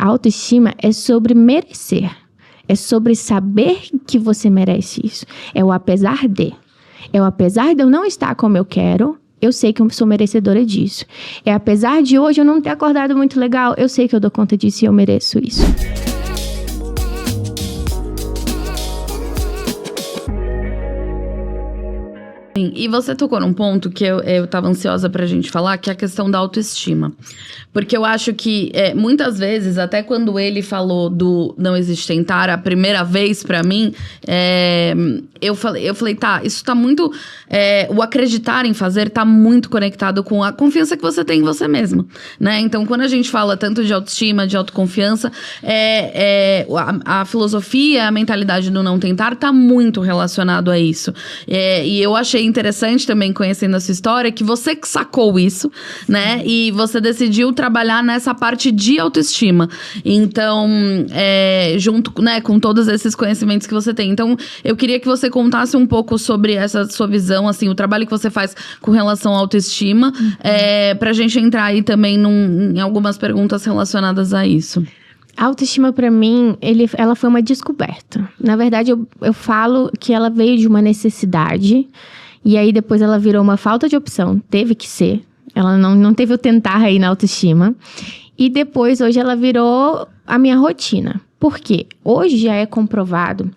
A autoestima é sobre merecer. É sobre saber que você merece isso. É o apesar de. É o apesar de eu não estar como eu quero, eu sei que eu sou merecedora disso. É apesar de hoje eu não ter acordado muito legal, eu sei que eu dou conta disso e eu mereço isso. E você tocou num ponto que eu tava ansiosa pra gente falar, que é a questão da autoestima. Porque eu acho que, muitas vezes, até quando ele falou do Não Existe Tentar, a primeira vez pra mim, eu falei, tá, isso tá muito... o acreditar em fazer tá muito conectado com a confiança que você tem em você mesmo, né? Então, quando a gente fala tanto de autoestima, de autoconfiança, a filosofia, a mentalidade do não tentar tá muito relacionado a isso. E eu achei interessante também, conhecendo a sua história, que você que sacou isso, né? E você decidiu trabalhar nessa parte de autoestima. Então, junto, né, com todos esses conhecimentos que você tem. Então, eu queria que você contasse um pouco sobre essa sua visão, assim, o trabalho que você faz com relação à autoestima, pra gente entrar aí também em algumas perguntas relacionadas a isso. A autoestima, pra mim, ela foi uma descoberta. Na verdade, eu falo que ela veio de uma necessidade, e aí depois ela virou uma falta de opção. Teve que ser. Ela não teve o tentar aí na autoestima. E depois, hoje, ela virou a minha rotina. Por quê? Hoje já é comprovado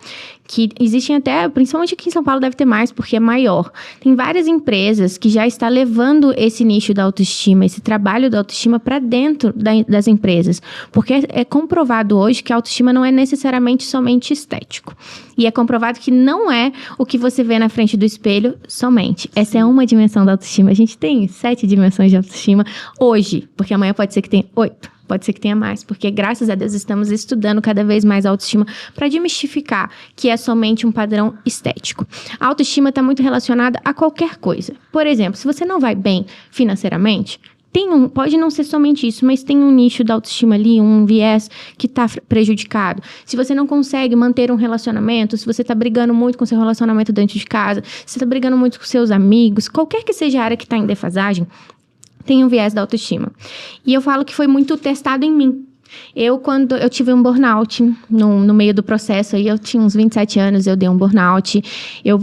que existem até, principalmente aqui em São Paulo deve ter mais, porque é maior. Tem várias empresas que já estão levando esse nicho da autoestima, esse trabalho da autoestima para dentro das empresas. Porque é comprovado hoje que a autoestima não é necessariamente somente estético. E é comprovado que não é o que você vê na frente do espelho somente. Essa é uma dimensão da autoestima. A gente tem 7 dimensões de autoestima hoje, porque amanhã pode ser que tenha 8. Pode ser que tenha mais, porque graças a Deus estamos estudando cada vez mais a autoestima para desmistificar que é somente um padrão estético. A autoestima está muito relacionada a qualquer coisa. Por exemplo, se você não vai bem financeiramente, pode não ser somente isso, mas tem um nicho da autoestima ali, um viés que está prejudicado. Se você não consegue manter um relacionamento, se você está brigando muito com seu relacionamento dentro de casa, se você está brigando muito com seus amigos, qualquer que seja a área que está em defasagem, tem um viés da autoestima. E eu falo que foi muito testado em mim. Quando eu tive um burnout no meio do processo, aí eu tinha uns 27 anos, eu dei um burnout. Eu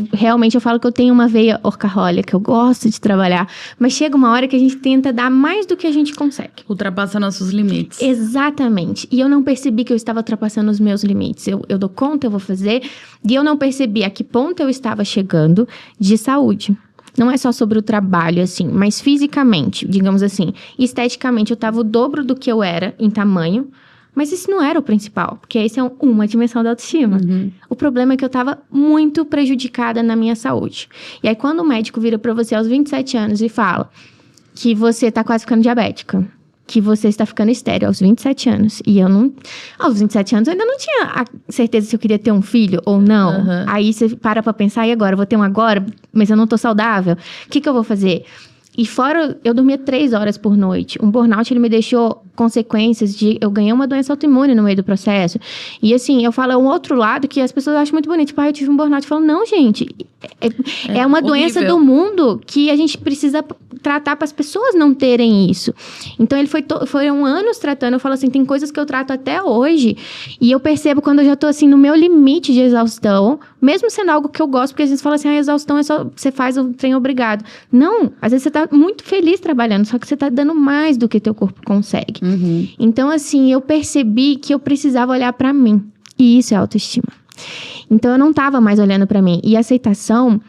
falo que eu tenho uma veia workaholic, eu gosto de trabalhar, mas chega uma hora que a gente tenta dar mais do que a gente consegue. Ultrapassa nossos limites. Exatamente. E eu não percebi que eu estava ultrapassando os meus limites. Eu dou conta, eu vou fazer, e eu não percebi a que ponto eu estava chegando de saúde. Não é só sobre o trabalho, assim, mas fisicamente, digamos assim, esteticamente eu tava o dobro do que eu era em tamanho, mas isso não era o principal, porque esse é uma dimensão da autoestima. Uhum. O problema é que eu tava muito prejudicada na minha saúde. E aí, quando o médico vira pra você aos 27 anos e fala que você tá quase ficando diabética, que você está ficando estéril aos 27 anos. E eu não... Aos 27 anos eu ainda não tinha a certeza se eu queria ter um filho ou não. Uhum. Aí você para pra pensar, e agora? Eu vou ter um agora, mas eu não tô saudável. O que eu vou fazer? E fora, eu dormia 3 horas por noite. Um burnout, ele me deixou consequências de... Eu ganhei uma doença autoimune no meio do processo. E assim, eu falo um outro lado que as pessoas acham muito bonito. Tipo, eu tive um burnout. Eu falo, não, gente. É uma doença do mundo que a gente precisa tratar para as pessoas não terem isso. Então, ele foram anos tratando. Eu falo assim, tem coisas que eu trato até hoje. E eu percebo quando eu já tô assim, no meu limite de exaustão. Mesmo sendo algo que eu gosto. Porque às vezes fala assim, a exaustão é só... Você faz o trem obrigado. Não. Às vezes você tá muito feliz trabalhando. Só que você tá dando mais do que teu corpo consegue. Uhum. Então, assim, eu percebi que eu precisava olhar pra mim. E isso é autoestima. Então, eu não tava mais olhando pra mim. E a aceitação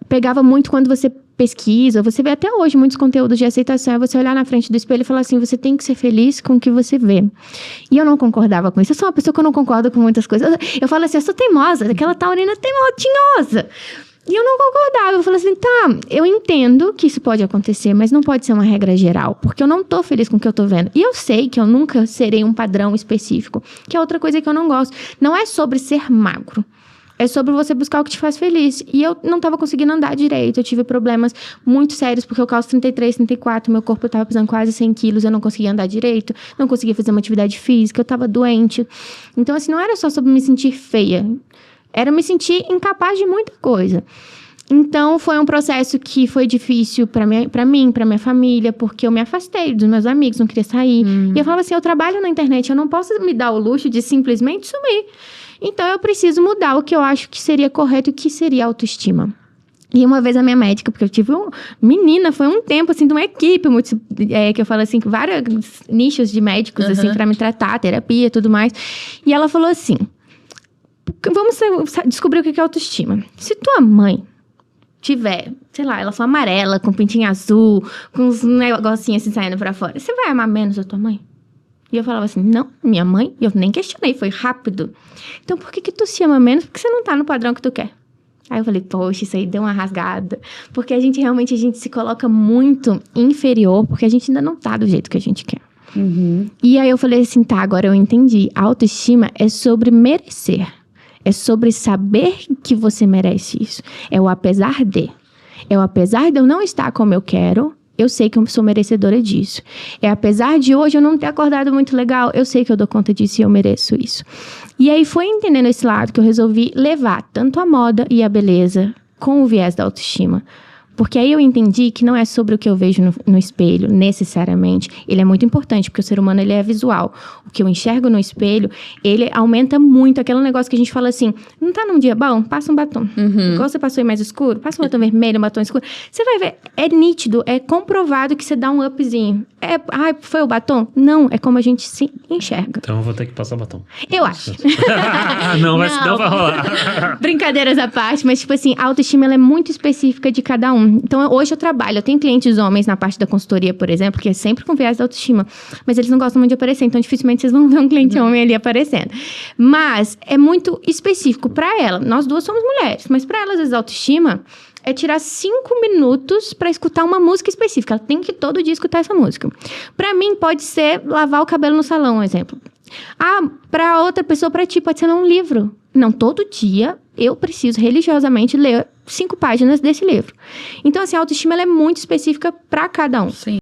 pegava muito quando você pesquisa. Você vê até hoje muitos conteúdos de aceitação. É você olhar na frente do espelho e falar assim, você tem que ser feliz com o que você vê. E eu não concordava com isso. Eu sou uma pessoa que eu não concordo com muitas coisas. Eu falo assim, eu sou teimosa. Aquela taurina tinhosa. E eu não concordava, eu falei assim, tá, eu entendo que isso pode acontecer, mas não pode ser uma regra geral, porque eu não tô feliz com o que eu tô vendo. E eu sei que eu nunca serei um padrão específico, que é outra coisa que eu não gosto. Não é sobre ser magro, é sobre você buscar o que te faz feliz. E eu não tava conseguindo andar direito, eu tive problemas muito sérios, porque eu calço 33, 34, meu corpo tava pesando quase 100 quilos, eu não conseguia andar direito, não conseguia fazer uma atividade física, eu tava doente. Então, assim, não era só sobre me sentir feia. Era me sentir incapaz de muita coisa. Então, foi um processo que foi difícil pra mim, pra minha família, porque eu me afastei dos meus amigos, não queria sair. E eu falava assim, eu trabalho na internet, eu não posso me dar o luxo de simplesmente sumir. Então, eu preciso mudar o que eu acho que seria correto e que seria autoestima. E uma vez a minha médica, porque eu tive menina, foi um tempo, assim, de uma equipe, que eu falo assim, vários nichos de médicos, assim, pra me tratar, terapia e tudo mais. E ela falou assim, vamos descobrir o que é autoestima. Se tua mãe tiver, sei lá, ela for amarela, com pintinho azul, com uns negocinhos assim saindo pra fora, você vai amar menos a tua mãe? E eu falava assim, não, minha mãe, eu nem questionei, foi rápido. Então, por que tu se ama menos? Porque você não tá no padrão que tu quer. Aí eu falei, poxa, isso aí deu uma rasgada. Porque a gente se coloca muito inferior, porque a gente ainda não tá do jeito que a gente quer. E aí eu falei assim, tá, agora eu entendi. A autoestima é sobre merecer. É sobre saber que você merece isso. É o apesar de. É o apesar de eu não estar como eu quero, eu sei que eu sou merecedora disso. É apesar de hoje eu não ter acordado muito legal, eu sei que eu dou conta disso e eu mereço isso. E aí foi entendendo esse lado que eu resolvi levar tanto a moda e a beleza com o viés da autoestima. Porque aí eu entendi que não é sobre o que eu vejo no espelho, necessariamente. Ele é muito importante, porque o ser humano, ele é visual. O que eu enxergo no espelho, ele aumenta muito. Aquele negócio que a gente fala assim, não tá num dia bom? Passa um batom. Igual você passou aí mais escuro, passa um batom vermelho, um batom escuro. Você vai ver, é nítido, é comprovado que você dá um upzinho. Foi o batom? Não, é como a gente se enxerga. Então eu vou ter que passar batom. Eu acho. Não vai rolar. Brincadeiras à parte, mas tipo assim, a autoestima, ela é muito específica de cada um. Então, hoje eu tenho clientes homens na parte da consultoria, por exemplo, que é sempre com viés da autoestima, mas eles não gostam muito de aparecer, então dificilmente vocês vão ver um cliente homem ali aparecendo. Mas é muito específico pra ela. Nós duas somos mulheres, mas pra elas, às vezes, a autoestima é tirar 5 minutos pra escutar uma música específica. Ela tem que todo dia escutar essa música. Pra mim, pode ser lavar o cabelo no salão, um exemplo. Pra outra pessoa, pra ti, pode ser ler um livro. Não, todo dia eu preciso religiosamente ler 5 páginas desse livro. Então, assim, a autoestima, ela é muito específica pra cada um. Sim.